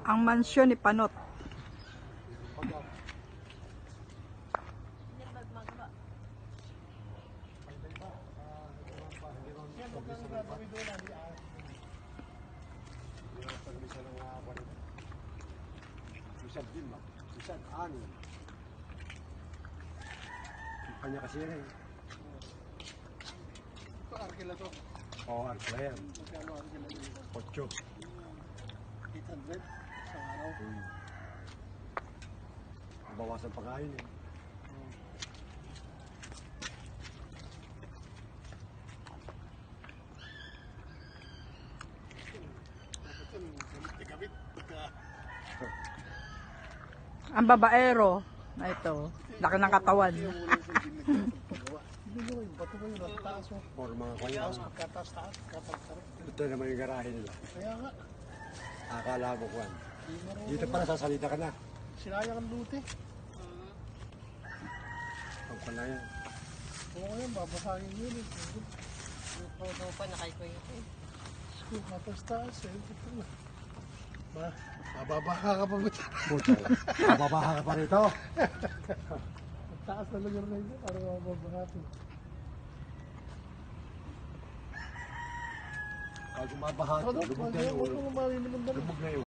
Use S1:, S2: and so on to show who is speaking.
S1: Ang mansyon ni Panot.
S2: Kanya kasi yan eh.
S3: Ito, arkila to.
S2: Oo, arkila yan.
S3: Magkano arkila yun?
S2: 8.
S3: 800 sa araw.
S2: Bawasan pagkain eh.
S3: Gamit.
S1: Ang babaero na ito. Laki ng katawan.
S3: Hindi mo yung bato ko yun. Ang taas mo.
S2: Or mga kanya.
S3: Taas, pagkataas-taas. Katal-taas.
S2: Ito naman yung garahe nila.
S3: Kaya nga.
S2: Akala mo kuhan. Dito pa nasasalita ka na.
S3: Sinayang ang luti.
S2: Ang pala yan.
S3: Oo yan, babasagin yun eh.
S4: Puno pa, nakaikoy ito.
S3: Katas-taas eh. Ito na. Mababaha ka pa ba?
S2: Puta. Mababaha ka pa rito.
S3: Ang taas na lugar na ito. Para mababaha ito.
S2: Pag mabaha,
S3: Ano?
S2: lumog na yun.
S3: Ano? Ano?
S2: Lumog na yun.